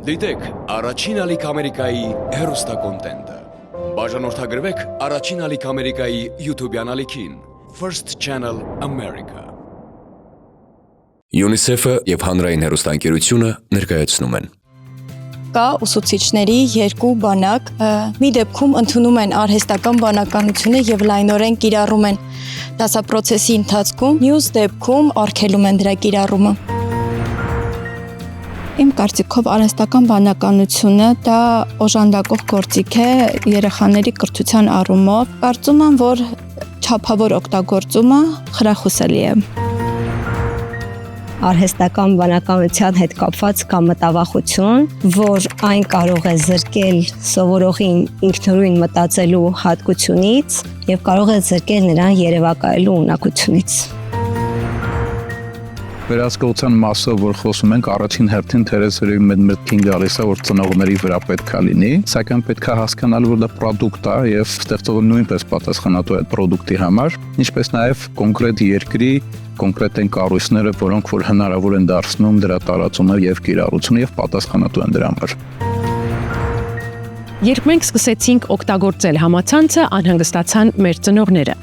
Դիտեք առաջին ալիք Ամերիկայի հեռուստակոնտենտը։ Բաժանորդագրվեք առաջին ալիք Ամերիկայի YouTube-յան ալիքին First Channel America։ UNICEF-ը եւ Հանրային հեռուստաընկերությունը ներկայացնում են։ Կա ուսուցիչների երկու բանակ, մի դեպքում ընդունում են արհեստական բանականությունը եւ լայնորեն կիրառում են դասապրոցեսի ընթացքում, մյուս դեպքում արգելում են դրա կիրառումը։ Իմ կարծիքով արհեստական բանականությունը դա օժանդակող գործիք է երեխաների կրթության առումով։ Կարծում եմ, որ չափավոր օգտագործումը խրախուսելի է։ Արհեստական բանականության հետ կապված կա մտավախություն, որ այն կարող է զրկել սովորողին ինքնուրույն մտածելու հատկությունից եւ կարող է զրկել նրան երևակայելու ունակությունից։ Վերահսկողության մասով, որ խոսում ենք, առաջին հերթին թերեսերի մեր մտքին գալիս է, որ ծնողների վրա պետք է լինի, սակայն պետք է հասկանալ, որ դա պրոդուկտ է եւ ստեղծողը նույնպես պատասխանատու է այդ պրոդուկտի համար, ինչպես նաեւ կոնկրետ երկրի կոնկրետ են կառույցները, որոնք որ հնարավոր են դարձնում դրա տարածումը եւ կիրառությունը եւ պատասխանատու են դրա համար։ Երբ մենք սկսեցինք օգտագործել համացանցը, անհանգստացան մեր ծնողները։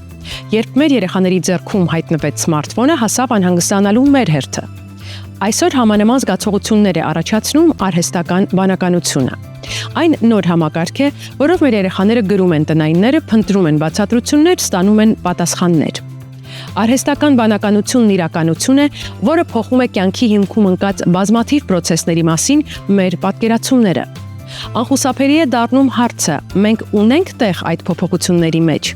Երբ մեր երեխաների ձեռքում հայտնվեց սմարթֆոնը, հասավ անհանգստանալու մեր հերթը։ Այսօր համանման զգացողություններ է առաջացնում արհեստական բանականությունը։ Այն նոր համակարգ է, որով մեր երեխաները գրում են տնայինները, փնտրում են բացատրություններ, ստանում են պատասխաններ։ Արհեստական բանականությունն իրականություն է, որը փոխում է կյանքի հիմքում ընկած բազմաթիվ պրոցեսների մասին մեր պատկերացումները։ Անխուսափելի է դառնում հարցը՝ մենք ունենք տեղ այդ փոփոխությունների մեջ։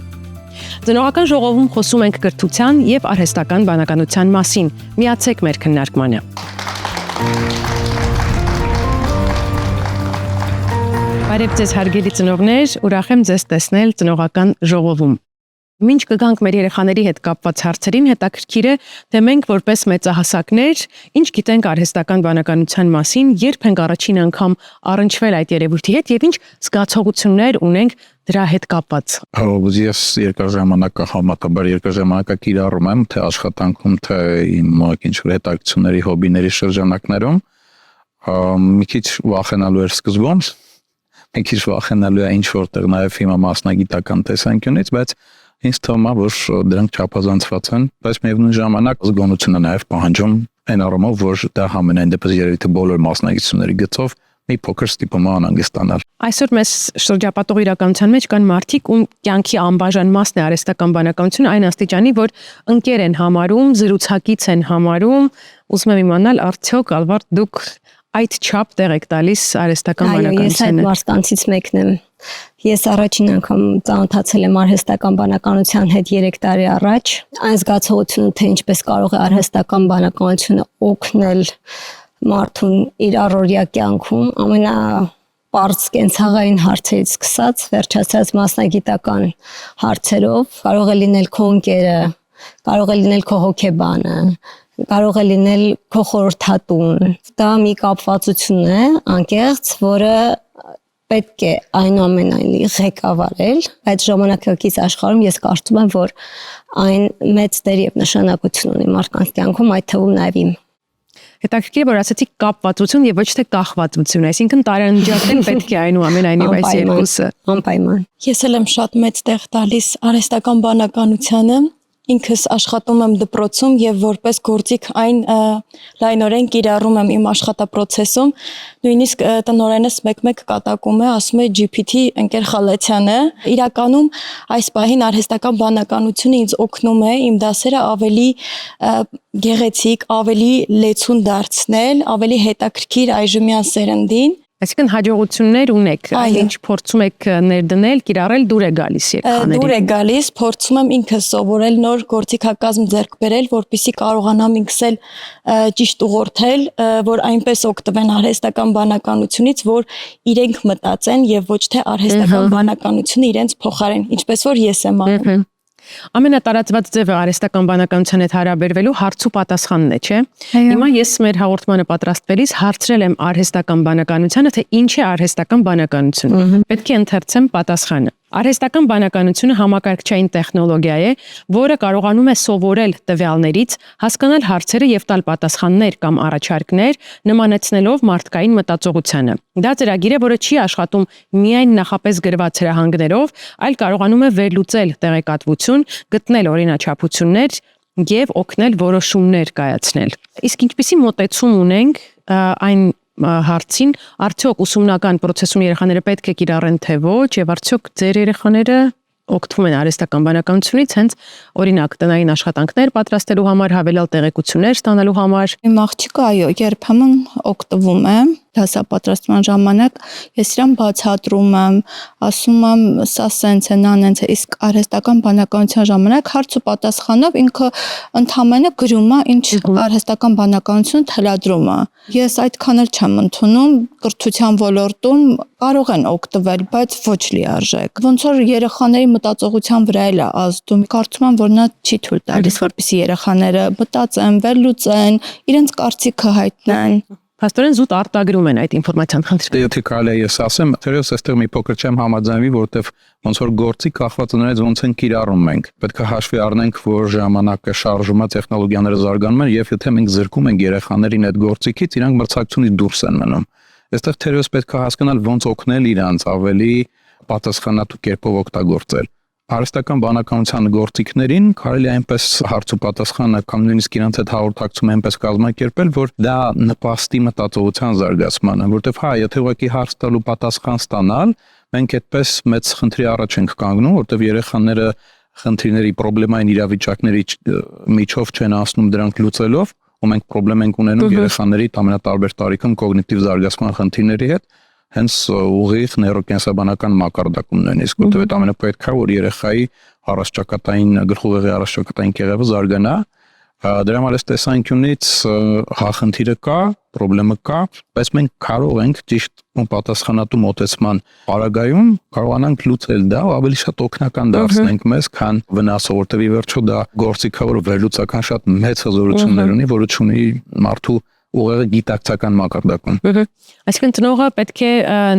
Ծնողական ժողովում խոսում ենք կրթության եւ արհեստական բանականության մասին։ Միացեք մեր քննարկմանը։ Բարև ձեզ հարգելի ծնողներ, ուրախ եմ ձեզ տեսնել ծնողական ժողովում։ Մինչ կգանք մեր երեխաների հետ կապված հարցերին, հետաքրքիր է, թե մենք որպես մեծահասակներ ինչ գիտենք արհեստական բանականության մասին, երբ ենք առաջին անգամ առնչվել այդ երևույթի հետ եւ ինչ զգացողություններ ունենք դրա հետ կապված։ Ես երկար ժամանակ կիրառում եմ թե աշխատանքում, թե իմ ինչ-որ հետաքրքրությունների, հոբիների շրջանակներում, մի քիչ վախենալու էր սկզբում, մի քիչ վախենալու է ինչ որտեղ նաեւ հիմա մասնագիտական տեսանկյունից, բայց ինձ թվում է, որ դրանք չափազանցված են, բայց միևնույն ժամանակ զգոնությունը նաև պահանջում այն առումով, որ դա համենայն դեպս երևի թե բոլոր մասնագիտությունների գծով մի փոքր ստիպում է անհանգստանալ։ Այսօր մեզ շրջապատող իրականության մեջ կան մարդիկ, ում կյանքի անբաժան մասն է արհեստական բանականությունը այն աստիճանի, որ ընկեր են համարում, զրուցակից են համարում, ուզում եմ իմանալ արդյոք Ալվարդ դուք այդ չափ տեղ եք տալիս արհեստական բանականությանը։ Այո, ես այդ մարդկանցից մեկն եմ։ Ես առաջին անգամ ծանոթացել եմ արհեստական բանականության հետ 3 տարի առաջ։ Այն զգացողությունը, թե ինչպես կարող է արհեստական բանականությունը օգնել մարդուն իր առօրյա կյանքում, ամենապարզ կենցաղային հարցերից սկսած, վերջացած մասնագիտական հարցերով, կարող է լինել քո ընկերը, կարող է լինել քո հոգեբանը, կարող է լինել քո խորհրդատուն։ Դա մի կապվածություն է, անկեղծ, որը պետք է այնուամենայնիվ ղեկավարել, այդ ժամանակակից աշխարհում ես կարծում եմ, որ այն մեծ դեր եւ նշանակություն ունի մարդկանց կյանքում, այդ թվում նաեւ իմ։ Հետաքրքիր է, որ ասացիք կապվածություն եւ ոչ թե կախվածություն, այսինքն տարանջատել պետք է այնուամենայնիվ այս երկուսը։ Անպայման։ Ես էլ եմ շատ մեծ տեղ տալիս արհեստական բանականությանը։ Ինքս աշխատում եմ դպրոցում եւ որպես գործիք այն լայնորեն կիրառում եմ իմ աշխատապրոցեսում, նույնիսկ տնօրենս մեկ-մեկ կատակում է, ասում է GPT ընկեր Խալեթյանը, իրականում այս պահին արհեստական բանականությունը ինձ օգնում է իմ դասերը ավելի գեղեցիկ, ավելի լեցուն դարձնել, ավելի հետաքրքիր այժմյան սերնդին։ Այսինքն հաջողություններ ունեք, ինչ փորձում եք ներդնել, կիրառել դուր է գալիս երեխաներին։ Դուր է գալիս, փորձում եմ ինքս սովորել նոր գործիքակազմ ձեռք բերել, որպեսզի կարողանամ ինքս էլ ճիշտ ուղղորդել, որ այնպես օգտվեն արհեստական բանականությունից, որ իրենք մտածեն եւ ոչ թե արհեստական բանականությունը իրենց փոխարեն, ինչպես որ ես եմ անում։ Ամենատարածված ձևը արհեստական բանականության հետ հարաբերվելու հարց ու պատասխանն է, չէ՞։ Հիմա ես մեր հաղորդմանը պատրաստվելիս հարցրել եմ արհեստական բանականությանը, թե ինչ է արհեստական բանականություն։ Պետք է ընթերցեմ պատասխանը։ Արհեստական բանականությունը համակարգչային տեխնոլոգիա է, որը կարողանում է սովորել տվյալներից, հասկանալ հարցերը եւ տալ պատասխաններ կամ առաջարկներ, նմանեցնելով մարդկային մտածողությանը։ Դա ծրագիր է, որը չի աշխատում միայն նախապես գրված հրահանգներով, այլ կարողանում է վերլուծել տեղեկատվություն, գտնել օրինաչափություններ եւ օգնել որոշումներ կայացնել։ Իսկ ինչպիսի մոտեցում ունենք այն հարցին, արդյոք ուսումնական process-ում երեխաները պետք է կիրառեն թե ոչ, եւ արդյոք ձեր երեխաները օգտվում են արհեստական բանականությունից հենց օրինակ տնային աշխատանքներ պատրաստելու համար, հավելյալ տեղեկություններ ստանալու համար։ Իմ աղջիկը այո, երբեմն օգտվում է դասապատրաստման ժամանակ, ես իրան բացատրում եմ, ասում եմ, սա սենց է, նա նենց է, իսկ արհեստական բանականության ժամանակ հարց ու պատասխանով ինքը ընդհանրապես գրում է, ինչ արհեստական բանականություն թելադրում է։ Ես այդքան էլ չեմ ընդունում, կրթության ոլորտում կարող են օգտվել, բայց ոչ լիարժեք։ Ոնց որ երեխաների մտածողության վրա էլ է ազդում։ Կարծում եմ, որ նա չի թույլ տալիս, որպեսզի երեխաները մտածեն, վերլուծեն, իրենց կարծիքը հայտնեն։ Փաստորեն զուտ արտագրում են այդ ինֆորմացիան խնդրի։ Եթե կարելի է ես ասեմ, թերևս այստեղ մի փոքր չեմ համաձայնվի, որովհետև ոնց որ գործի կախված նրանից ոնց են կիրառում մենք։ Պետք է հաշվի առնենք, որ ժամանակը շարժումը, տեխնոլոգիաները զարգանում են, եւ եթե մենք զրկում ենք երեխաներին այդ գործիքից, իրանք մրցակցությունից դուրս են մնում։ Այստեղ թերևս պետք է հասկանալ ոնց օգնել իրանց ավելի պատասխանատու կերպով օգտագործել։ Արհեստական բանականության գործիքներին կարելի է այնպես հարց ու պատասխանը կամ նույնիսկ իրանց այդ հաղորդակցումը այնպես կազմակերպել, որ դա նպաստի մտածողության զարգացմանը, որտեվ հա, եթե ուղղակի հարց տալու պատասխան ստանալ, մենք այդպես մեծ խնդրի առաջ ենք կանգնում, որտեվ երեխաները խնդիրների, պրոբլեմային իրավիճակների միջով չեն անցնում դրանք լուծելով, ու մենք պրոբլեմ ենք ունենում երեխաների ամենատարբեր տարիքում կոգնիտիվ զարգացման խնդիրների հետ, հենց ուղիղ նեյրոկենսաբանական մակարդակում նույնիսկ, որտեղ այդ ամենապետք է, որ երեխայի առողջակատային գլխուղեղի առողջակատային կեղևը զարգանա, դրա համար այս տեսանկյունից խնդիրը կա, պրոբլեմը կա, բայց մենք կարող ենք ճիշտ ու պատասխանատու մոտեցման պարագայում կարողանանք լուծել դա ու ավելի շատ օգնական դարձնենք մեզ, քան վնասող, որտեղ ի վերջո դա գործիք է, որ վերլուծական շատ մեծ հզորություններ ունի, որը ունի մարդու ուղեղը գիտակցական մակարդակում։ Այսինքն ծնողը պետք է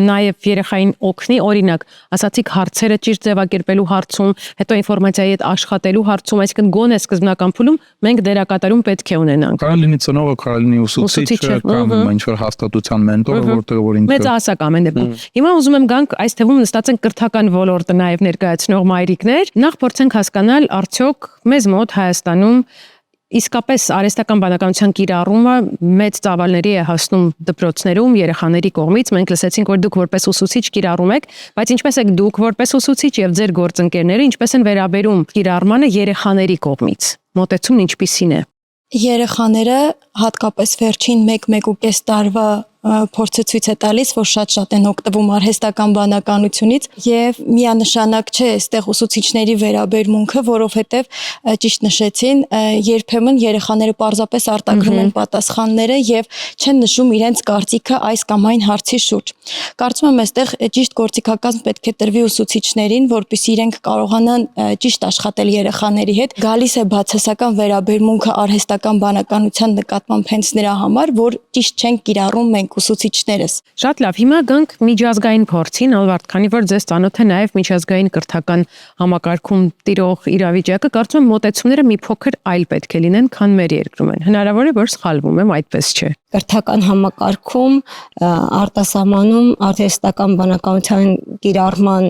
նաև երեխային օգնի, օրինակ, ասացիք հարցերը ճիշտ ձևակերպելու հարցում, հետո ինֆորմացիայի հետ աշխատելու հարցում, այսինքն գոնե սկզբնական փուլում մենք դերակատարում պետք է ունենանք։ Կարող լինի ծնողը, կարող լինի ուսուցիչը կամ ինչ-որ հաստատության մենտորը, որտեղ որ ինքը մեծահասակ ամեն դեպքում։ Հիմա ուզում եմ գանք այս թվում նստած են կրթական ոլորտը նաև ներկայացնող մայրիկներ, նախ փորձենք հասկանալ արդյոք մեզ մոտ Հայաստանում իսկապես արհեստական բանականության կիրառումը մեծ ծավալների է հասնում դպրոցներում երեխաների կողմից։ Մենք լսեցինք, որ դուք որպես ուսուցիչ կիրառում եք, բայց ինչպես եք դուք որպես ուսուցիչ եւ ձեր գործընկերները ինչպես են վերաբերում կիրառմանը երեխաների կողմից։ Մոտեցումն ինչպիսին է։ Երեխաները հատկապես վերջին 1-1.5 տարվա փորձը ցույց է տալիս, որ շատ են օգտվում արհեստական բանականությունից եւ միանշանակ չէ այստեղ ուսուցիչների վերաբերմունքը, որովհետեւ ճիշտ նշեցին, երբեմն երեխաները պարզապես արտագրում են պատասխանները եւ չեն նշում իրենց կարծիքը այս կամ այն հարցի շուրջ։ Կարծում եմ այստեղ ճիշտ գործիքակազմ պետք է տրվի ուսուցիչներին, որպեսզի իրենք կարողանան ճիշտ աշխատել երեխաների հետ։ Գալիս է բացասական վերաբերմունքը արհեստական բանականության նկատմամբ հենց նրա համար, որ ճիշտ չեն կիրառում մենք ուսուցիչներս։ Շատ լավ, հիմա գանք միջազգային փորձին, Ալվարդ, քանի որ ձեզ ծանոթ է նաև միջազգային կրթական համակարգում տիրող իրավիճակը, կարծում եմ մոտեցումները մի փոքր այլ պետք է լինեն, քան մեր երկրում են։ Հնարավոր է, որ սխալվում եմ, այդպես չէ։ Կրթական համակարգում արտասահմանում արհեստական բանականության կիրառման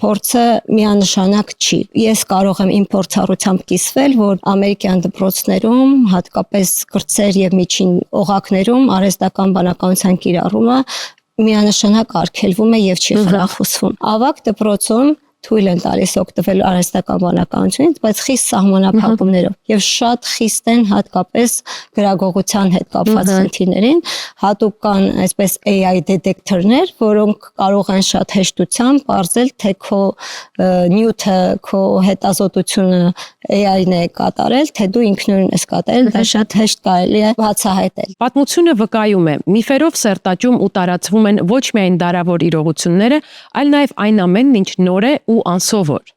փորձը միանշանակ չի։ Ես կարող եմ իմ փորձառությամբ կիսվել, որ ամերիկյան դպրոցներում, հատկապես կրտսեր եւ միջին օղակներում արհեստական բանականության կիրառումը միանշանակ արգելվում է եւ չի խրախուսվում։ Ավագ դպրոցում թույլ են տալիս օգտվել արհեստական բանականությունից, բայց խիստ սահմանափակումներով եւ շատ խիստ են հատկապես գրագողության հետ կապված խնդիրներին, հատուկ կան այսպես AI դետեկտորներ, որոնք կարող են շատ հեշտությամբ ողջել, թե քո նյութը, քո հետազոտությունը AI-ն է կատարել, թե դու ինքնուրույն ես կատարել, դա շատ հեշտ կարելի է բացահայտել։ Պատմությունը վկայում է, միֆերով սերտաճում ու տարածվում են ոչ միայն դարավոր իրողությունները, այլ նաև այն ամենն, ինչ նոր է ու անսովոր։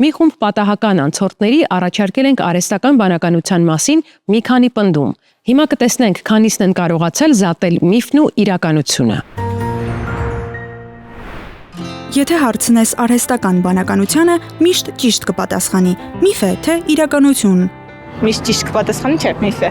Մի խումբ պատահական անցորդների առաջարկել ենք արհեստական բանականության մասին մի քանի պնդում։ Հիմա կտեսնենք, քանիսն են կարողացել զատել միֆն ու իրականությունը։ Եթե հարցնես արհեստական բանականությանը, միշտ ճիշտ կպատասխանի։ Միֆ է, թե իրականություն։ Միշտ ճիշտ կպատասխանի չէ, միֆ է։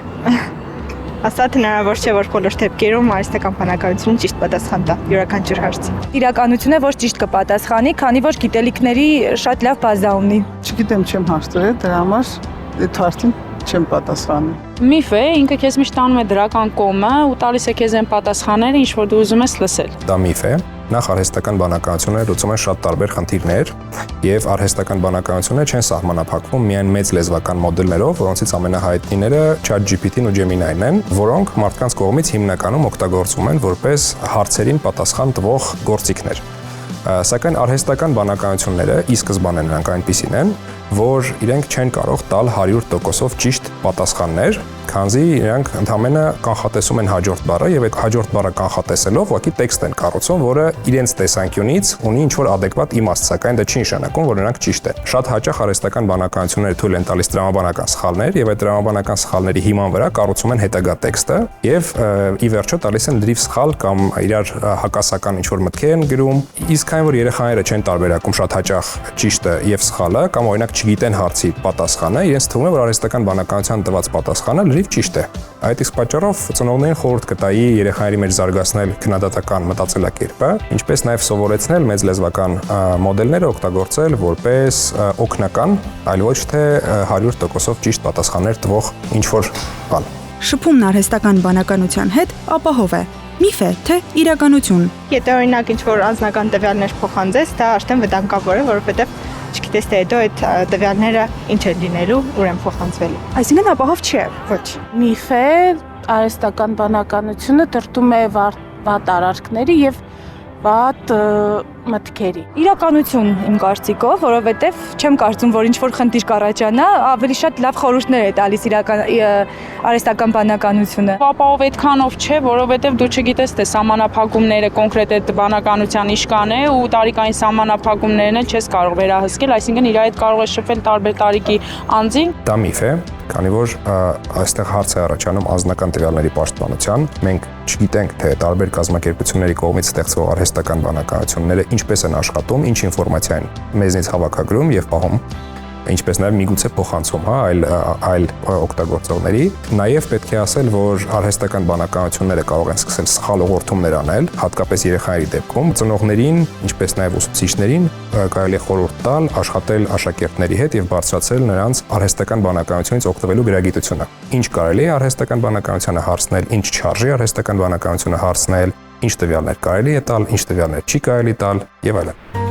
Հաստատ հնարավոր չէ, որ բոլոր դեպքերում արհեստական բանականությունը ճիշտ պատասխան տա յուրաքանչյուր հարցի։ Իրականությունը ոչ ճիշտ կպատասխանի, քանի որ գիտելիքների շատ լավ բազա ունի։ Չգիտեմ, չեմ հարցրել, դրա համար այդ հարցին չեմ պատասխանի։ Միֆ է, ինքը քեզ միշտ տանում է դրական կողմը ու տալիս է քեզ այն պատասխանները, ինչ որ դու ուզում ես լսել։ Դա միֆ է։ Նախ արհեստական բանականությունները լուծում են շատ տարբեր խնդիրներ, եւ արհեստական բանականությունները չեն սահմանափակվում միայն մեծ լեզվական մոդելներով, որոնցից ամենահայտնիները ChatGPT-ն ու Gemini-ն են, որոնք մարդկանց կողմից հիմնականում օգտագործվում են որպես հարցերին պատասխան տվող գործիքներ։ Սակայն արհեստական բանականությունները ի սկզբանե նրանք այնպիսին են, որ իրենք չեն կարող տալ 100%-ով ճիշտ պատասխաններ, քանզի իրենք ընդհանրապես կանխատեսում են հաջորդ բառը եւ այդ հաջորդ բառը կանխատեսելով ուղղակի տեքստ են կառուցում, որը իրենց տեսանկյունից ունի ինչ-որ adekvat իմաստ, սակայն դա չի նշանակում, որ նրանք ճիշտ են։ Շատ հաճախ արհեստական բանականությունները թույլ են տալիս տրամաբանական սխալներ եւ այդ տրամաբանական սխալների հիման վրա կառուցում են հետագա տեքստը եւ ի վերջո տալիս են լրիվ սխալ կամ իրար հակասական ինչ-որ մտքեր են գրում, իսկ այն որ երեխաները չեն տարբերակում շատ հաճախ ճիշտը եւ սխալը կամ օրինակ չգիտեն հարցի պատասխանը, իրենց թվում է, որ արհեստական բանականության տված պատասխանը լրիվ ճիշտ է։ Այդ իսկ պատճառով ծնողներին խորհուրդ կտայի երեխաների մեջ զարգացնել քննադատական մտածելակերպը, ինչպես նաև սովորեցնել մեծ լեզվական մոդելները օգտագործել որպես օգնական, այլ ոչ թե 100%-ով ճիշտ պատասխաններ տվող ինչ-որ բան։ Շփումն արհեստական բանականության հետ ապահով է։ Միֆ է, թե իրականություն։ Եթե օրինակ ինչ-որ անձնական տվյալներ փոխանցես, դա արդեն վտանգավոր է, որովհետև չգիտես թե հետո այդ տվյալները ինչ են լինելու, ուր են փոխանցվելու։ Այսինքն ապահով չէ։ Ոչ։ Միֆ է, արհեստական բանականությունը դրդում է վատ արարքների եւ վատ մտքերի։ Իրականություն իմ կարծիքով, որովհետև չեմ կարծում, որ ինչ-որ խնդիր կառաջանա, ավելի շատ լավ խորհուրդներ է տալիս արհեստական բանականությունը։ Ապահով այդքանով չէ, որովհետև դու չգիտես թե սահմանափակումները կոնկրետ այդ բանականության իշքան է ու տարիքային սահմանափակումներն էլ չես կարող վերահսկել, այսինքն իր հետ կարող է շփվել տարբեր տարիքի անձին։ Դա միֆ է, քանի որ այստեղ հարց է առաջանում անձնական տվյալների պաշտպանության։ Մենք չգիտենք, թե տարբեր կազմակերպությունների կողմից ստեղծվող արհեստական բանականությունները ինչպես են աշխատում, ինչ ինֆորմացիա են մեզնից հավաքագրում եւ պահում, ինչպես նաև միգուցե փոխանցում, այլ օգտագործողների։ Նաև պետք է ասել, որ արհեստական բանականությունները կարող են սկսել սխալ ուղղորդումներ անել, հատկապես երեխաների դեպքում։ Ծնողներին, ինչպես նաև ուսուցիչներին կարելի է խորհուրդ տալ աշխատել աշակերտների հետ եւ բարձրացնել նրանց արհեստական բանականությունից օգտվելու գրագիտությունը։ Ինչ կարելի է արհեստական բանականությանը հարցնել, ինչ չարժի արհեստական բանականությունը հարցնել, ինչ տվյալներ կարելի է տալ, ինչ տվյալներ չի կարելի տալ եւ այլն։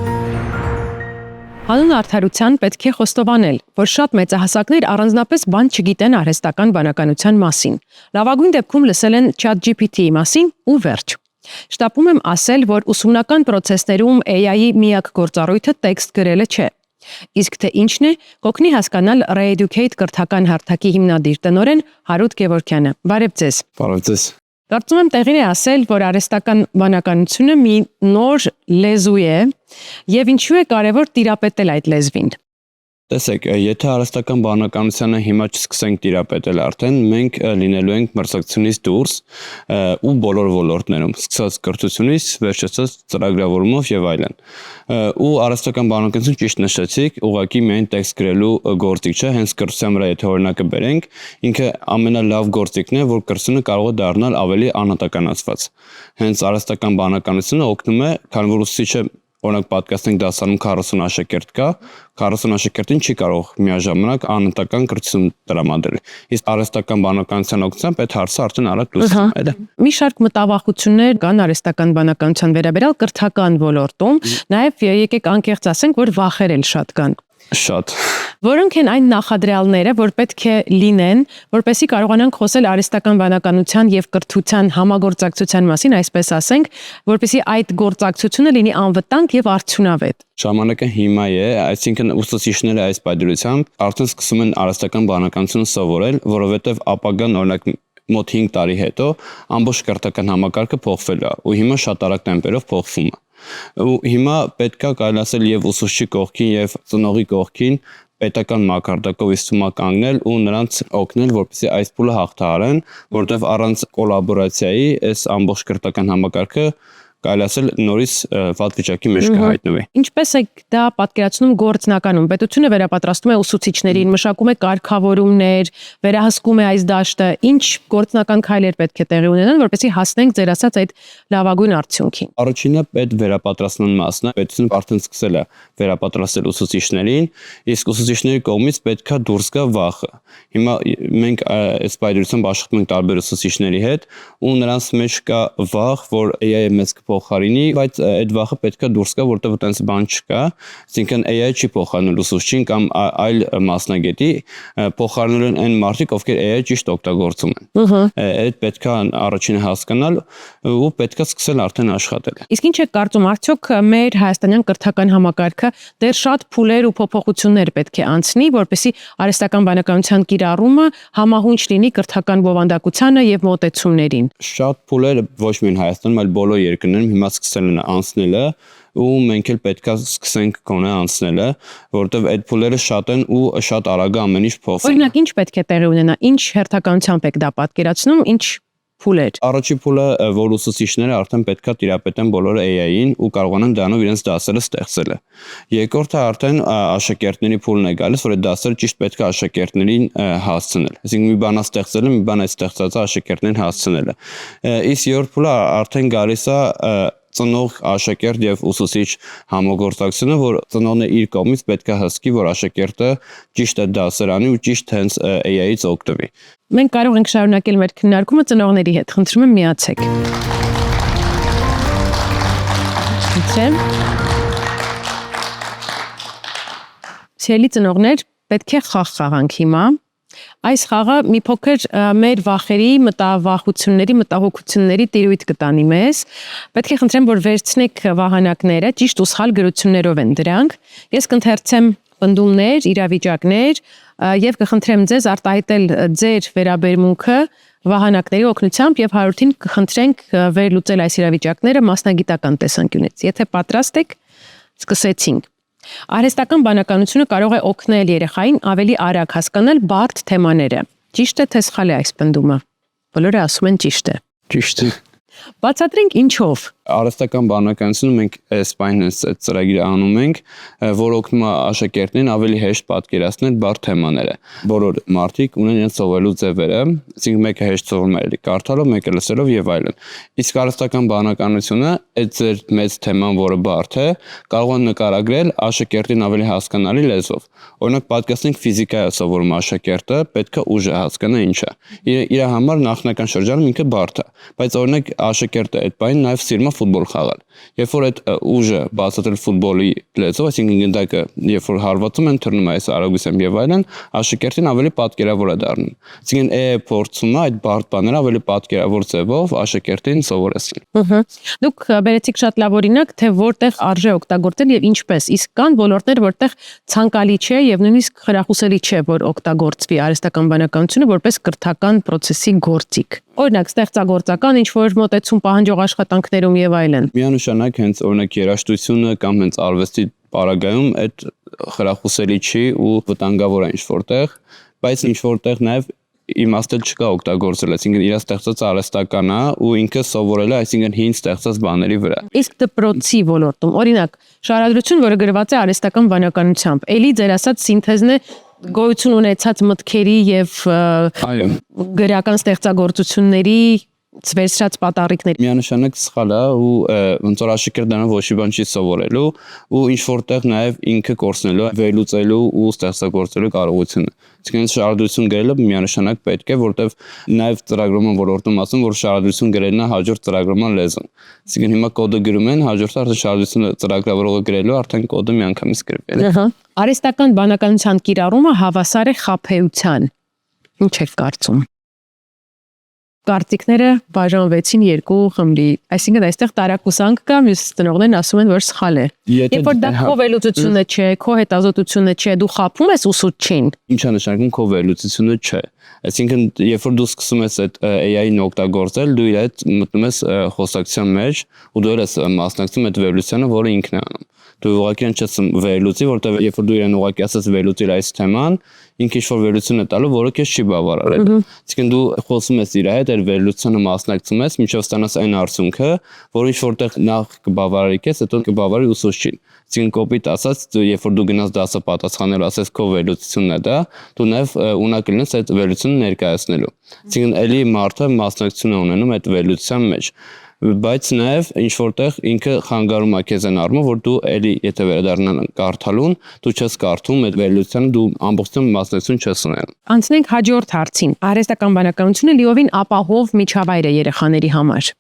Հանուն արդարության պետք է խոստովանել, որ շատ մեծահասակներ առանձնապես բան չգիտեն արհեստական բանականության մասին։ Լավագույն դեպքում լսել են ChatGPT-ի մասին ու վերջ։ Շտապում եմ ասել, որ ուսումնական process-ներում AI-ի միակ գործառույթը տեքստ գրելը չէ։ Իսկ թե ինչն է, կօգնի հասկանալ Re-Educate կրթական հարթակի հիմնադիր տնօրեն Հարութ Գևորգյանը։ Բարև ձեզ։ Բարև ձեզ։ Կարծում եմ տեղին է ասել, որ արհեստական բանականությունը մի նոր լեզու է եւ ինչու է կարեւոր տիրապետել այդ լեզվին։ Տեսեք, եթե արհեստական բանականությանը հիմա չսկսենք տիրապետել արդեն, մենք լինելու ենք մրցակցությունից դուրս ու բոլոր ոլորտներում, սկսած կրթությունից, վերջացած ծրագրավորումով եւ այլն։ Ու արհեստական բանականություն ճիշտ նշեցիք, ուղղակի միայն տեքստ գրելու գործիք չէ, հենց կրթության վրա եթե օրինակը բերենք, ինքը ամենալավ գործիքն է, որ կրթությունը կարող է դառնալ ավելի անհատականացված։ Հենց արհեստական բանականությունը օգնում է, քանի որ ուսուցիչը օրինակ պատկասնենք դասարանում 40 աշակերտ կա, 40 աշակերտին չի կարող միաժամանակ անհատական կրթություն տրամադրել։ Իսկ արհեստական բանականության օգնությամբ այդ հարցը արդեն արագ լուծվում է։ Մի շարք մտավախություններ կան արհեստական բանականության վերաբերյալ կրթական ոլորտում, նաև եկեք անկեղծ ասենք, որ վախեր էլ շատ կան։ Շատ։ Որոնք են այն նախադրյալները, որ պետք է լինեն, որպեսզի կարողանանք խոսել արհեստական բանականության եւ կրթության համագործակցության մասին, այսպես ասենք, որպեսզի այդ գործակցությունը լինի անվտանգ եւ արդյունավետ։ Ժամանակը հիմա է, այսինքն ուսուցիչները այս պայմանությամբ արդեն սկսում են արհեստական բանականությունը սովորել, որովհետեւ ապագան օրինակ մոտ 5 տարի հետո ամբողջ կրթական համակարգը փոխվել է ու հիմա շատ արագ տեմպերով փոխվում է։ Ու հիմա պետքա կարելի ասել եւ ուսուցչի կողքին եւ ծնողի կողքին պետական մակարդակով իստումա կանգնել ու նրանց օգնել, որպեսզի այս փուլը հաղթահարեն, որտեղ առանց կոլաբորացիայի այս ամբողջ կրթական համակարգը կարելի ասել նորից վատ վիճակի մեջ կհայտնվի։ Ինչպես է դա պատկերացնում գործնականում։ Պետությունը վերապատրաստում է ուսուցիչներին, մշակում է կարգավորումներ, վերահսկում է այս դաշտը։ Ինչ գործնական քայլեր պետք է տեղի ունենան, որպեսզի հասնենք ձեր ասած այդ լավագույն արդյունքին։ Առաջինը վերապատրաստման մասն է, պետությունը արդեն սկսել է վերապատրաստել ուսուցիչներին, իսկ ուսուցիչների կողմից պետքա դուրս գա վախը։ Հիմա մենք այս բայդրությամբ աշխատում ենք տարբեր ուսուցիչների հետ ու նրանց մեջ կա վախ, որ AI-ը մեզ կփոխարինի, բայց այդ վախը պետքա դուրս գա, որտեղ այդպես բան չկա, այսինքն AI-ը չի փոխարինել ուսուցչին կամ այլ մասնագետի, փոխարինել են այն մարդիկ, ովքեր AI-ը ճիշտ օգտագործում են։ Այդ պետքա առաջինը հասկանալ ու պետքա սկսել արդեն աշխատել։ Իսկ ինչ է կարծում, արդյոք մեր հայաստանյան կրթական համակարգը դեռ շատ փուլեր ու փոփոխություններ պետք է անցնի, որպեսզի արհեստական բանականության կիրառումը համահունչ լինի կրթական բովանդակությանը եւ մոտեցումներին։ Շատ փուլեր ոչ միայն Հայաստանում, այլ բոլոր երկրներում հիմա սկսել են անցնելը ու մենք էլ պետքա սկսենք գոնե անցնելը, որովհետև այդ փուլերը շատ են ու շատ արագ ամեն ինչ փոխվում։ Օրինակ, ինչ պետք է տեղի ունենա, ինչ հերթականությամբ եք դա պատկերացնում, ինչ փուլեր։ Առաջի փուլը, որ ուսուցիչները արդեն պետքա տիրապետեն բոլոր AI-ին ու կարողանան դրանով իրենց դասերը ստեղծելը։ Երկրորդը արդեն աշակերտների փուլն է գալիս, որ այդ դասերը ճիշտ պետքա աշակերտներին հասցնել։ Այսինքն մի բան ստեղծելը, մի բան ստեղծածը աշակերտներին հասցնելը։ Իսկ երրորդ փուլը արդեն գալիս է ծնող աշակերտ եւ ուսուցիչ համագործակցությունը, որ ծնողն իր կողմից պետքա հսկի, որ աշակերտը ճիշտ է դասերանի ու ճիշտ հենց AI-ից օգտվի։ Մենք կարող ենք շարունակել մեր քննարկումը ծնողների հետ։ Խնդրում եմ միացեք։ Սիրելի ծնողներ, պետք է խաղ խաղանք հիմա։ Այս խաղը մի փոքր մեր վախերի, մտավախությունների, մտահոգությունների տիրույթ կտանի մեզ։ Պետք է խնդրեմ, որ վերցնեք վահանակները, ճիշտ ու սխալ գրություններով են դրանք։ Ես կընթերցեմ պնդումներ, իրավիճակներ եւ կխնդրեմ ձեզ արտահայտել ձեր վերաբերմունքը վահանակների օգնությամբ եւ հարորդին կխնդրենք վերլուծել այս իրավիճակները մասնագիտական տեսանկյունից։ Եթե պատրաստ եք, սկսեցինք։ Արհեստական բանականությունը կարող է օգնել երեխային ավելի արագ հասկանալ բարդ թեմաները։ Ճիշտ է թե սխալ է այս պնդումը։ Բոլորը ասում են ճիշտ է։ Ճիշտ է։ Բացատրենք ինչով։ Արհեստական բանականությունը մենք այս պայն ծրագիրը անում ենք, որ օգնում է աշակերտներին ավելի հեշտ պատկերացնել բարդ թեմաները։ Բոլոր մարդիկ ունեն իրենց սովորելու ձևերը, այսինքն մեկը հեշտ սովորում է կարդալով, մեկը լսելով եւ այլն։ Իսկ արհեստական բանականությունը այդ ձեր մեծ թեման, որը բարդ է, կարող է նկարագրել աշակերտին ավելի հասկանալի լեզվով։ Օրինակ, պատկերացնենք ֆիզիկա է սովորում աշակերտը, պետք է ուժը հասկանա ինչ է։ Իր համար նախնական շրջանում ինքը բարդ է, բայց օրինակ աշակերտը այդ բանը նաեւ սիրում է ֆուտբոլ խաղալ։ Երբ որ այդ ուժը բացատրել ֆուտբոլի լեզվով, այսինքն գնդակը, երբ որ հարվածում են, թռնում է այս արագությամբ եւ այլն, աշակերտին ավելի պատկերավոր է դառնում։ Այսինքն փորձում է այդ բարդ բաները ավելի պատկերավոր ձևով աշակերտին սովորեցնել։ Դուք բերեցիք շատ լավ օրինակ, թե որտեղ արժե օգտագործել եւ ինչպես։ Իսկ կան ոլորտներ, որտեղ ցանկալի չէ եւ նույնիսկ խրախուսելի չէ, որ օգտագործվի արհեստական բանականությունը որպես կրթական process-ի գործիք։ Օրինակ, ստեղծագործական ինչ-որ մոտեցում պահանջող աշխատանքներում եւ այլն։ Միանշանակ հենց օրինակ երաժշտությունը կամ հենց արվեստի պարագայում այդ խրախուսելի չի ու վտանգավոր է ինչ-որտեղ, բայց ինչ-որտեղ նաեւ իմաստը չկա օգտագործել, այսինքն իր ստեղծած արհեստական է ու ինքը սովորել է, այսինքն հին ստեղծած բաների վրա։ Իսկ դպրոցի ոլորտում, օրինակ, շարադրություն, որը գրված է արհեստական բանականությամբ, էլի ձեր ասած սինթեզն է գոյություն ունեցած մտքերի եւ գրական ստեղծագործությունների վերցրած պատառիկներ։ Միանշանակ սխալ է ու ոնց որ աշակերտը ոչ մի բան չի սովորելու ու ինչ որտեղ նաև ինքը կորցնելու, վերլուծելու ու ստեղծագործելու կարողությունը։ Այսինքն շարադրություն գրելը միանշանակ պետք է, որտեվ նաև ծրագրման ոլորտում ասում, որ շարադրություն գրելն է հաջորդ ծրագրման լեզուն։ Այսինքն հիմա կոդը գրում են, հաջորդը արդեն շարադրությունը ծրագրավորողը գրելու արդեն կոդը միանգամից գրվել է։ Արհեստական բանականության կիրառումը հավասար է խաբեության։ Ինչ եք կարծում։ Կարծիքները բաժանվեցին երկու խմբի, այսինքն այստեղ տարակուսանք կա, մյուս ծնողներն ասում են, որ սխալ է։ Երբ որ դա քո վերլուծությունը չէ, քո հետազոտությունը չէ, դու խաբում ես ուսուցչին։ Ինչ է նշանակում քո վերլուծությունը չէ։ Այսինքն, երբ որ դու սկսում ես այդ AI-ին օգտագործել, դու իր հետ մտնում ես խոսակցության մեջ ու դու ես մասնակցում այդ վերլուծությանը, որը ինքն է անում։ Դու ուղղակի չես վերլուծի, որտեղ երբ որ դու իրեն ուղղակի ասես վերլուծիր այս թեման, ինքը ինչ-որ վերլուծություն է տալու, որը քեզ չի բավարարել։ Այսինքն դու խոսում ես իր հետ, այդ վերլուծությանը մասնակցում ես, մինչև ստանաս այն արդյունքը, որ ինչ որտեղ նախ կբավարարի քեզ, հետո կբավարարի ուսուցչին։ Այսինքն կոպիտ ասած, երբ որ դու գնաս դասը պատասխանելու, ասես քո վերլուծությունն է դա, դու նաև ունակ լինես այդ վերլուծությունը ներկայացնելու։ Այսինքն էլի մարդը մասնակցություն է ունենում այդ վերլուծության մեջ, բայց նաև ինչ որտեղ ինքը խանգարում է քեզ այն առումով, որ դու էլի եթե վերադառնան կարդալուն, դու չես կարդում այդ վերլուծությանը, դու ամբողջությամբ մասնակցություն չես ունենում։ Անցնենք հաջորդ հարցին։ Արհեստական բանականությունը լիովին ապահով միջավայր է երեխաների համար։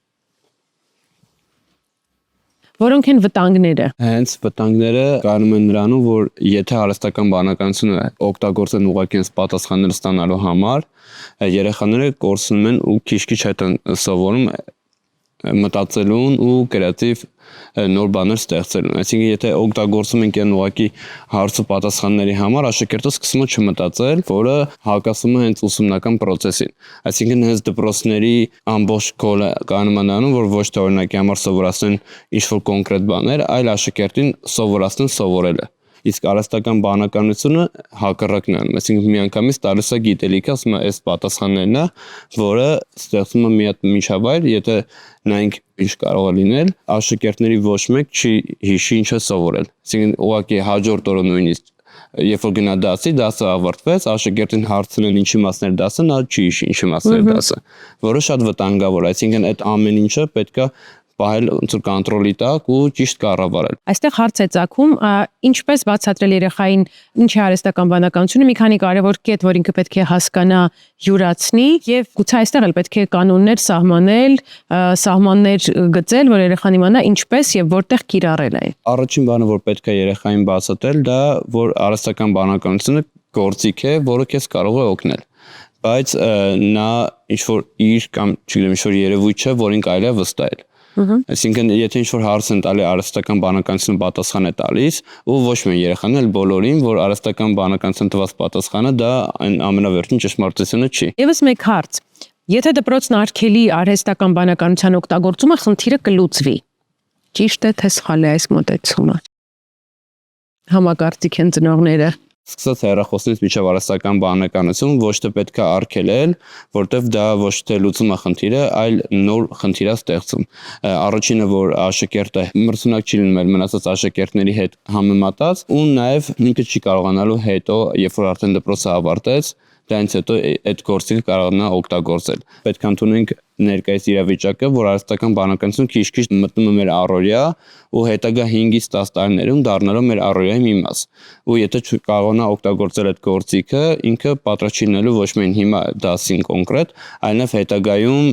Որոնք են վտանգները։ Հենց վտանգները կանում են նրանում, որ եթե արհեստական բանականությունը օգտագործեն ուղղակի պատասխաններ ստանալու համար, երեխաները կորցնում են ու քիչ-քիչ հետ են սովորում մտածելուն ու կրեատիվ նոր բաներ ստեղծելուն։ Այսինքն եթե օգտագործում ենք այն ուղղակի հարց ու պատասխանների համար, աշակերտը սկսում է չմտածել, որը հակասում է հենց ուսումնական process-ին։ Այսինքն հենց դպրոցների ամբողջ գոլը կանում է նրանում, որ ոչ թե օրինակի համար սովորացնեն ինչ-որ կոնկրետ բաներ, այլ աշակերտին սովորացնեն սովորելը։ Իսկ արհեստական բանականությունը հակառակն է, այսինքն միանգամից տալիս է գիտելիքը, ասում է, այս պատասխաններն է, որը ստեղծում է մի հատ միջավայր, եթե նայենք ինչ կարող է լինել, աշակերտների ոչ մեկ չի հիշի ինչ է սովորել։ Այսինքն ուղղակի հաջորդ օրը նույնիսկ երբ որ գնա դասի, դասը ավարտվեց, աշակերտին հարցնել ինչի մասն էր դասը, նա չի հիշի ինչի մասն էր դասը, որը շատ վտանգավոր է, այսինքն այդ ամեն ինչը պետք է պահել ոնց որ կոնտրոլի տակ ու ճիշտ կառավարել։ Այստեղ հարց է ծագում, ինչպես բացատրել երեխային ինչ է արհեստական բանականությունը, մի քանի կարևոր կետ, որ ինքը պետք է հասկանա, յուրացնի եւ գուցե այստեղ էլ պետք է կանոններ սահմանել, սահմաններ գծել, որ երեխան իմանա ինչպես եւ որտեղ կիրառել է։ Առաջին բանը, որ պետք է երեխային բացատրել, դա որ արհեստական բանականությունը գործիք է, որը քեզ կարող է օգնել։ Բայց նա ինչ որ իր կամ չգիտեմ ինչ որ երևույթ չէ, որին կարելի է վստահել։ Այսինքն եթե ինչ-որ հարց են տալի արհեստական բանականությունը պատասխան է տալիս ու ոչ միայն երեխաներին, այլ բոլորին, որ արհեստական բանականության տված պատասխանը դա այն ամենավերջին ճշմարտությունը չի։ Եվս մեկ հարց. Եթե դպրոցն արգելի արհեստական բանականության օգտագործումը, խնդիրը կլուծվի։ Ճիշտ է թե սխալ է այս մոտեցումը։ Համակարծիք են ծնողները։ Սկսած հեռախոսներից միջև արհեստական բանականություն ոչ թե պետք է արգելել, որտեվ դա ոչ թե լուծում է խնդիրը, այլ նոր խնդիր է ստեղծում։ Առաջինը, որ աշակերտը մրցունակ չի լինում մնացած աշակերտների հետ համեմատած, ու նաև ինքը չի կարողանալու հետո, երբ որ արդեն դպրոցը ավարտեց, դրանից հետո այդ գործիքը կարողանա օգտագործել։ Պետք է ընդունենք ներկայիս իրավիճակը, որ արհեստական բանականությունը քիչ-քիչ մտնում է մեր առօրյա ու հետագա 5-ից 10 տարիներում դառնալու մեր առօրյայի մի մաս։ Ու եթե չկարողանա օգտագործել այդ գործիքը, ինքը պատրաստ չի լինելու ոչ միայն հիմա դասին կոնկրետ, այլ նաև հետագայում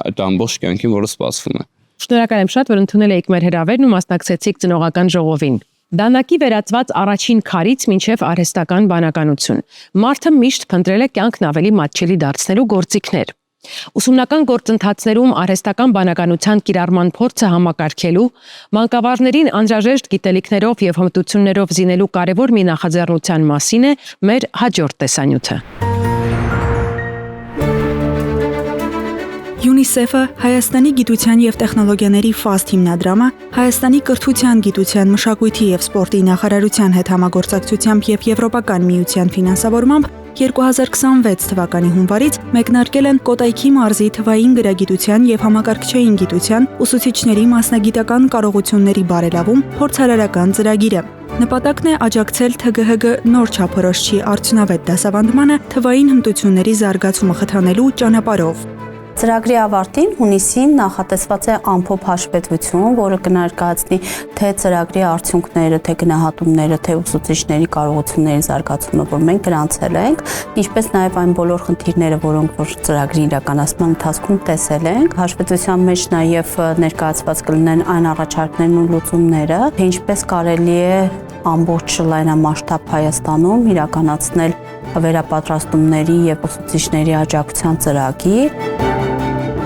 այդ ամբողջ կյանքին, որը սպասվում է։ Շնորհակալ եմ շատ, որ ընդունել եք մեր հրավերն ու մասնակցեցիք ծնողական ժողովին։ Դանակի վերածված առաջին քարից մինչև արհեստական բանականություն։ Մարդը միշտ փնտրել է կյանքն ավելի մատչելի դարձնելու գործիքներ։ Ուսումնական գործընթացներում արհեստական բանականության կիրառման փորձը համակարգելու, մանկավարժներին անհրաժեշտ գիտելիքներով եւ հմտություններով զինելու կարևոր մի նախաձեռնության մասին է մեր հաջորդ տեսանյութը։ UNICEF-ը, Հայաստանի գիտության եւ տեխնոլոգիաների FAST հիմնադրամը, Հայաստանի կրթության, գիտության, մշակույթի եւ սպորտի նախարարության հետ համագործակցությամբ եւ Եվրոպական միության ֆինանսավորմամբ 2026 թվականի հունվարից մեկնարկել են Կոտայքի մարզի թվային գրագիտության եւ համակարգչային գիտության ուսուցիչների մասնագիտական կարողությունների բարելավում փորձարարական ծրագիրը։ Նպատակն է աջակցել ԹԳՀԳ նոր չափորոշչի արդյունավետ դասավանդմանը թվային հմտությունների զարգացումը խթանելու ճանապարհով։ Ծրագրի ավարտին հունիսին նախատեսված է ամփոփ հաշվետվություն, որը կներկայացնի թե ծրագրի արդյունքները, թե գնահատումները, թե ուսուցիչների կարողությունների զարգացումը, որ մենք գրանցել ենք, ինչպես նաև այն բոլոր խնդիրները, որոնք որ ծրագրի իրականացման ընթացքում տեսել ենք։ Հաշվետվության մեջ նաև ներկայացված կլինեն այն առաջարկներն ու լուծումները, թե ինչպես կարելի է ամբողջ լայնամասշտաբ Հայաստանում իրականացնել վերապատրաստումների եւ ուսուցիչների աջակցության ծրագիր։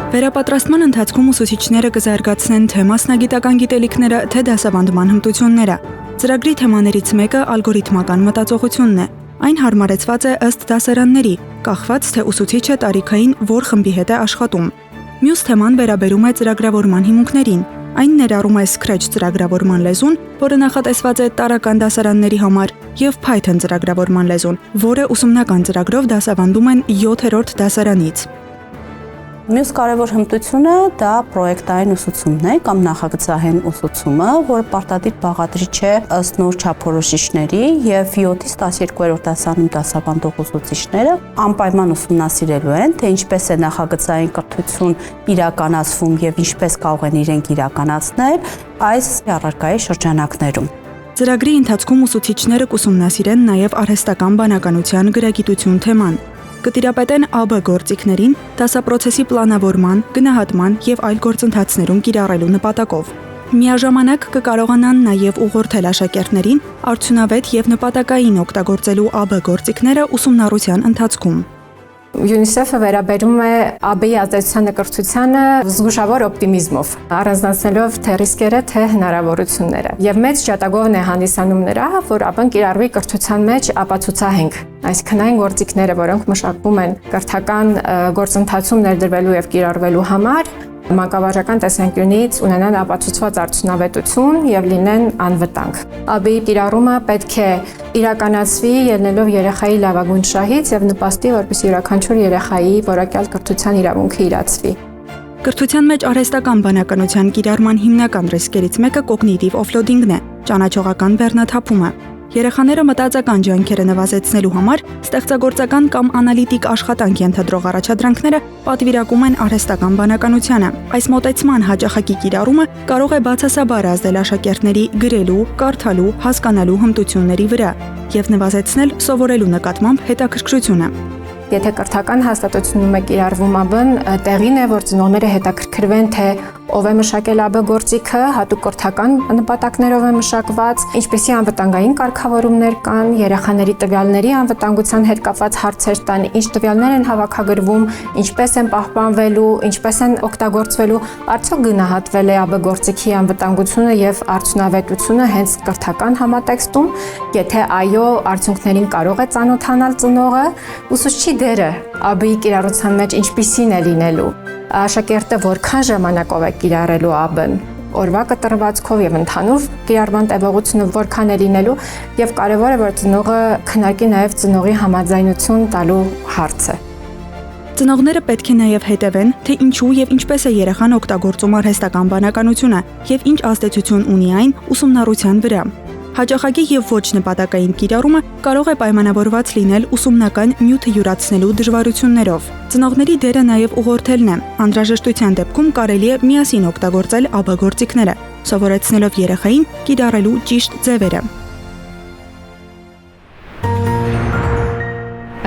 Վերապատրաստման ընթացքում ուսուցիչները կզարգացնեն թե մասնագիտական գիտելիքները, թե դասավանդման հմտությունները։ Ծրագրի թեմաներից մեկը ալգորիթմական մտածողությունն է։ Այն հարմարեցված է ըստ դասարանների, կախված թե ուսուցիչը տարիքային որ խմբի հետ է աշխատում։ Մյուս թեման վերաբերում է ծրագրավորման հիմունքներին, Այն ներառում է Scratch ծրագրավորման լեզուն, որը նախատեսված է տարրական դասարանների համար, եւ Python ծրագրավորման լեզուն, որը ուսումնական ծրագրով դասավանդում են 7-րդ դասարանից։ Մյուս կարևոր հմտությունը դա պրոյեկտային ուսուցումն է կամ նախագծահեն ուսուցումը, որը պարտադիր բաղադրիչ է ըստ նոր չափորոշիչների եւ 7-ից 12-րդ դասարանում դասավանդող ուսուցիչները անպայման ուսումնասիրելու են, թե ինչպես է նախագծային կրթություն իրականացվում եւ ինչպես կարող են իրենք իրականացնել այս առարկայի շրջանակներում։ Ծրագրի ընթացքում ուսուցիչները կուսումնասիրեն նաեւ արհեստական բանականության գրագիտություն թեման։ Կտիրապետեն ԱԲ գործիքներին, դասապրոցեսի պլանավորման, գնահատման եւ այլ գործընթացներում կիրառելու նպատակով։ Միաժամանակ կկարողանան նաեւ ուղղորդել աշակերտներին արդյունավետ եւ նպատակային օգտագործելու ԱԲ գործիքները ուսումնառության ընթացքում։ UNICEF-ը վերաբերում է ԱԲ-ի ազդեցության կրթությանը զգուշավոր օպտիմիզմով, առանձնացնելով թե ռիսկերը, թե հնարավորությունները։ Եվ մեծ ջատագովն է հանդիսանում նրա, որ ԱԲ-ն կիրառվի կրթության մեջ ապացուցահենք, այսինքն այն գործիքները, որոնք մշակվում են կրթական գործընթացում ներդրվելու եւ կիրառվելու համար, մանկավարժական տեսանկյունից ունենան ապացուցված արդյունավետություն եւ լինեն անվտանգ։ ԱԲ-ի կիրառումը պետք է իրականացվի ելնելով երեխայի լավագույն շահից եւ նպաստի, որպեսզի յուրաքանչյուր երեխայի որակյալ կրթության իրավունքը իրացվի։ Կրթության մեջ արհեստական բանականության կիրառման հիմնական ռիսկերից մեկը կոգնիտիվ օֆլոդինգն է, ճանաչողական բեռնաթափումը։ Երեխաները մտածական ջանքերը նվազեցնելու համար ստեղծագործական կամ անալիտիկ աշխատանք ենթադրող առաջադրանքները պատվիրակում են արհեստական բանականությանը։ Այս մոտեցման հաճախակի կիրառումը կարող է բացասաբար ազդել աշակերտների գրելու, կարդալու, հասկանալու հմտությունների վրա եւ նվազեցնել սովորելու նկատմամբ հետաքրքրությունը։ Եթե կրթական հաստատությունում է կիրառվում ԱԲ-ն, տեղին է, որ ծնողները հետաքրքրվեն, թե ով է մշակել ԱԲ գործիքը, հատուկ կրթական նպատակներով է մշակված, ինչպիսի անվտանգային կարգավորումներ կան, երեխաների տվյալների անվտանգության հետ կապված հարցեր տան, ինչ տվյալներ են հավաքագրվում, ինչպես են պահպանվելու, ինչպես են օգտագործվելու, արդյոք գնահատվել է ԱԲ գործիքի անվտանգությունը եւ արդյունավետությունը հենց կրթական համատեքստում, եթե այո, արդյունքներին կարող է ծանոթանալ ծնողը, ուսուցչի դերը ԱԲ-ի կիրառության մեջ ինչպիսին է լինելու, աշակերտը որքան ժամանակով է կիրառելու ԱԲ-ն, օրվա կտրվածքով եւ ընդհանուր կիրառման տևողությունը որքան է լինելու եւ կարեւոր է որ ծնողը քննարկի նաեւ ծնողի համաձայնություն տալու հարցը։ Ծնողները պետք է նաեւ հետևեն, թե ինչու եւ ինչպես է երեխան օգտագործում արհեստական բանականությունը եւ ինչ ազդեցություն ունի այն ուսումնառության վրա։ Հաճախակի եւ ոչ նպատակային կիրառումը կարող է պայմանավորված լինել ուսումնական նյութը յուրացնելու դժվարություններով։ Ծնողների դերը նաեւ ուղղորդելն է։ Անհրաժեշտության դեպքում կարելի է միասին օգտագործել ԱԲ գործիքները, սովորեցնելով երեխային կիրառելու ճիշտ ձևերը։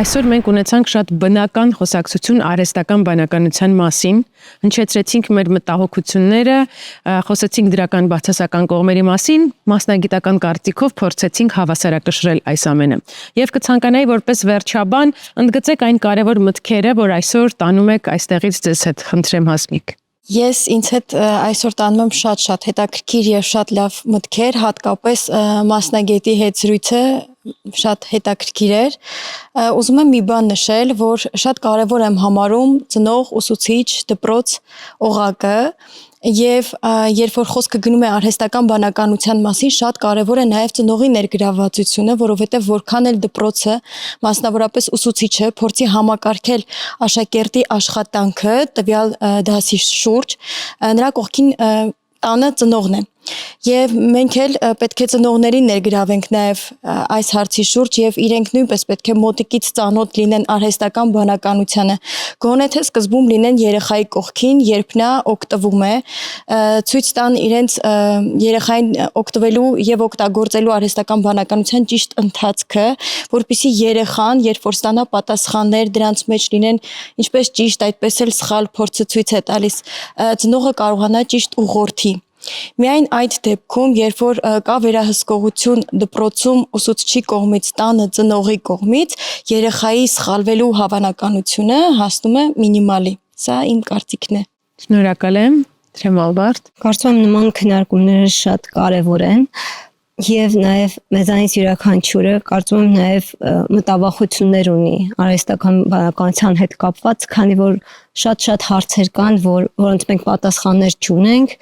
Այսօր մենք ունեցանք շատ բնական խոսակցություն արհեստական բանականության մասին, հնչեցրեցինք մեր մտահոգությունները, խոսեցինք դրական բացասական կողմերի մասին, մասնագիտական կարծիքով փորձեցինք հավասարակշռել այս ամենը։ Եվ կցանկանայի որպես վերջաբան ընդգծեք այն կարևոր մտքերը, որ այսօր տանում եք այստեղից ձեզ հետ, խնդրեմ Հասմիկ։ Ես ինձ հետ այսօր տանում եմ շատ հետաքրքիր եւ շատ լավ մտքեր, հատկապես մասնագետի հետ զրույցը շատ հետաքրքիր էր։ Ուզում եմ մի բան նշել, որ շատ կարևոր եմ համարում ծնող, ուսուցիչ, դպրոց օղակը եւ երբ որ խոսքը գնում է արհեստական բանականության մասին, շատ կարևոր է նաեւ ծնողի ներգրավվածությունը, որովհետեւ որքան էլ դպրոցը, մասնավորապես ուսուցիչը փորձի համակարգել աշակերտի աշխատանքը տվյալ դասի շուրջ, նրա կողքին տանը ծնողն է։ Եվ մենք էլ պետք է ծնողներին ներգրավենք նաև այս հարցի շուրջ եւ իրենք նույնպես պետք է մոտիկից ծանոթ լինեն արհեստական բանականությանը։ Գոնե թե սկզբում լինեն երեխայի կողքին, երբ նա օգտվում է, ցույց տան իրենց երեխային օգտվելու եւ օգտագործելու արհեստական բանականության ճիշտ ընթացքը, որpիսի երեխան, երբ որ ստանա պատասխաններ, դրանց մեջ լինեն ինչպես ճիշտ, այդպես էլ սխալ փորձը ցույց է տալիս, ծնողը կարողանա ճիշտ ուղղորդի։ Միայն այդ դեպքում, երբ որ կա վերահսկողություն դպրոցում ուսուցչի կողմից, տանը ծնողի կողմից, երեխայի սխալվելու հավանականությունը հասնում է մինիմալի։ Սա իմ կարծիքն է։ Շնորհակալ եմ, Ալբերտ։ Կարծում եմ նման քննարկումները շատ կարևոր են եւ նաեւ մեզանից յուրաքանչյուրը կարծում եմ նաեւ մտավախություններ ունի արհեստական բանականության հետ կապված, քանի որ շատ հարցեր կան, որոնց մենք պատասխաններ չունենք,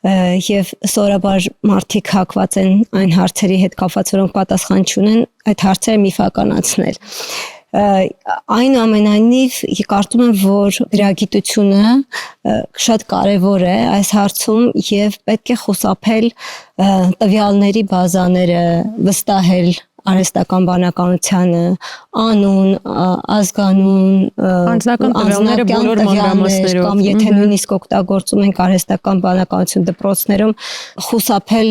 եւ սովորաբար մարդիկ հակված են այն հարցերի հետ կապված, որոնք պատասխան չունեն, այդ հարցերը միֆականացնել։ Այնուամենայնիվ կարծում եմ, որ գրագիտությունը շատ կարևոր է այս հարցում եւ պետք է խուսափել տվյալների բազաները, վստահել արհեստական բանականությանը, անուն, ազգանուն, անձնական տվյալները բոլոր մանրամասներով, կամ եթե նույնիսկ օգտագործում ենք արհեստական բանականություն դպրոցներում, խուսափել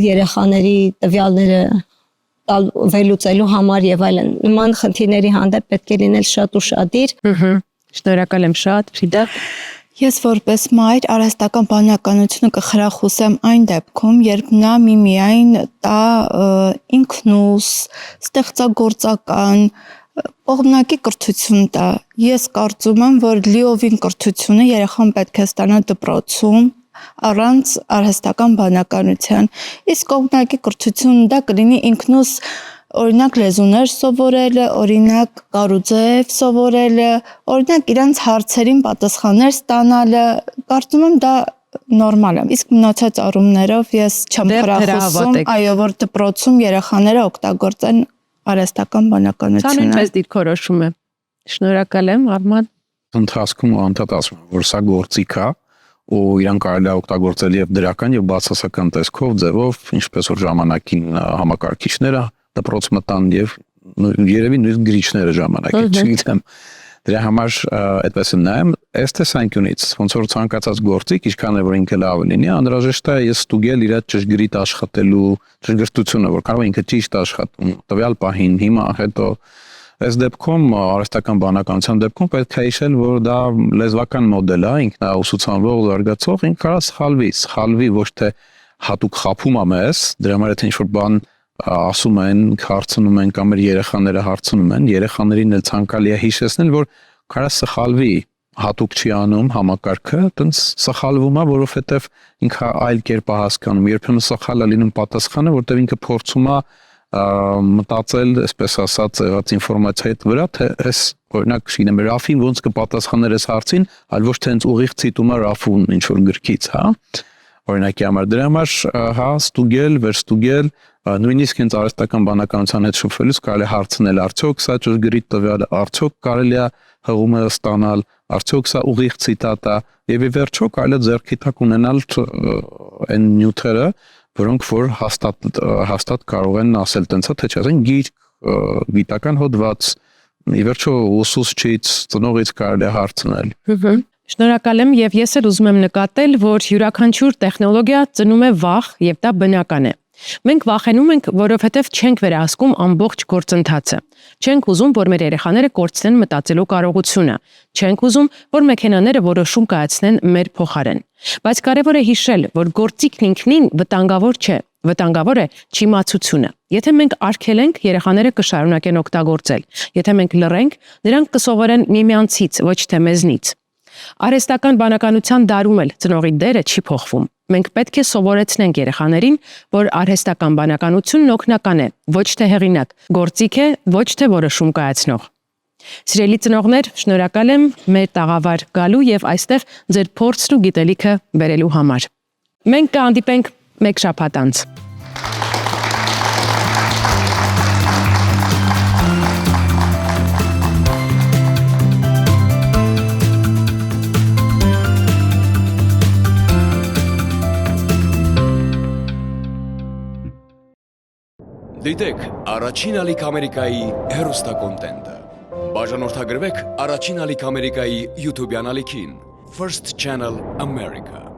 երեխաների տվյալները վերլուծելու համար եւ այլն։ Նման խնդիրների հանդեպ պետք է լինել շատ ուշադիր։ Շնորհակալ եմ շատ, Ֆրիդա։ Ես որպես մայր արհեստական բանականությունը կխրախուսեմ այն դեպքում, երբ նա միմիայն տա ինքնուս ստեղծագործական կողմնակի կրթություն տա։ Ես կարծում եմ, որ լիովին կրթությունը երեխան պետք է ստանա դպրոցում առանց արհեստական բանականության։ Իսկ կողմնակի կրթությունը դա կլինի ինքնուս օրինակ լեզուներ սովորելը, օրինակ կարուձև սովորելը, օրինակ իրանց հարցերին պատասխաններ ստանալը, կարծում եմ դա նորմալ է։ Իսկ մնացած առումներով ես չեմ խրախուսում, այո, որ դպրոցում երեխաները օգտագործեն արհեստական բանականությունը։ Ցանուն պես դիրքորոշում է։ Շնորհակալ եմ, Արման։ Ընթացքում անդադ ասում, որ սա գործիք է, ու իրան կարելի է օգտագործել եւ դրական եւ բացասական տեսքով, ձևով, ինչպես որ ժամանակին համակարգիչները դպրոց մտան եւ երևի նույնիսկ գրիչները ժամանակին, չգիտեմ։ Դրա համար այդպես եմ նայում, այս տեսանկյունից ոնց որ ցանկացած գործիք, ինչքան է որ ինքը լավ լինի, անհրաժեշտ է ես ստուգել իր ճշգրիտ աշխատելու ճշգրտությունը, որ կարող է ինքը ճիշտ աշխատում, տվյալ պահին, հիմա, հետո այս դեպքում արհեստական բանականության դեպքում պետք է հիշել, որ դա լեզվական մոդել է, ինքնաուսուցանվող զարգացող, ինքը կարող սխալվի ոչ թե հատուկ խափում է մեզ, դրա համար եթե ինչ-որ բան ասում են, հարցնում են կամ երեխաները հարցնում են, երեխաներին էլ ցանկալի է հիշեցնել, որ կարա սխալվի, հատուկ չի անում համակարգը, տենց սխալվում է, որովհետև ինքը այլ կերպ է հասկանում, երբեմն սխալ է լինում պատասխանը, որտեղ ինքը փորձում է մտածել, այսպես ասած, եղած ինֆորմացիայի վրա, թե այս օրինակ, չգիտեմ, Ռաֆին ոնց կպատասխաներ այս հարցին, այլ ոչ թե հենց ուղիղ ցիտում է Ռաֆուն ինչ որ գրքից, հա։ Օրինակի համար դրա համար հա ստուգել, վերստուգել, նույնիսկ հենց արհեստական բանականության հետ շփվելուց կարելի է հարցնել, արդյոք սա ճշգրիտ տվյալ է, արդյոք կարելի է հղումը ստանալ, արդյոք սա ուղիղ ցիտատ է, եւ ի վերջո կարելի է ձեռքի տակ ունենալ այն նյութերը, որոնք որ հաստատ կարող են ասել տենցա, թե չասեն գիրք, գիտական հոդված, ի վերջո ուսուցչից, ծնողից կարելի է հարցնել։ Շնորհակալ եմ եւ ես էլ ուզում եմ նկատել, որ յուրաքանչյուր տեխնոլոգիա ծնում է վախ եւ դա բնական է։ Մենք վախենում ենք, որովհետև չենք վերահսկում ամբողջ գործընթացը։ Չենք ուզում, որ մեր երեխաները կորցնեն մտածելու կարողությունը։ Չենք ուզում, որ մեքենաները որոշում կայացնեն մեր փոխարեն։ Բայց կարևոր է հիշել, որ գործիքն ինքնին վտանգավոր չէ, վտանգավոր է չիմացությունը։ Եթե մենք արգելենք, երեխաները կշարունակեն օգտագործել։ Եթե մենք լռենք, նրանք կսովորեն միմյանցից, ոչ թե մեզնից։ Արհեստական բանականության դարում էլ ծնողի դերը չի փոխվում։ Մենք պետք է սովորեցնենք երեխաներին, որ արհեստական բանականությունն օգնական է, ոչ թե հեղինակ, գործիք է, ոչ թե որոշում կայացնող։ Սիրելի ծնողներ, շնորհակալ եմ մեր տաղավար գալու եւ այստեղ ձեր փորձն ու գիտելիքը բերելու համար։ Մենք կհանդիպենք մեկ շաբաթ անց։ Դիտեք Առաջին ալիք Ամերիկայի հեռուստակոնտենտը։ Բաժանորդագրվեք Առաջին ալիք Ամերիկայի YouTube-յան ալիքին First Channel America։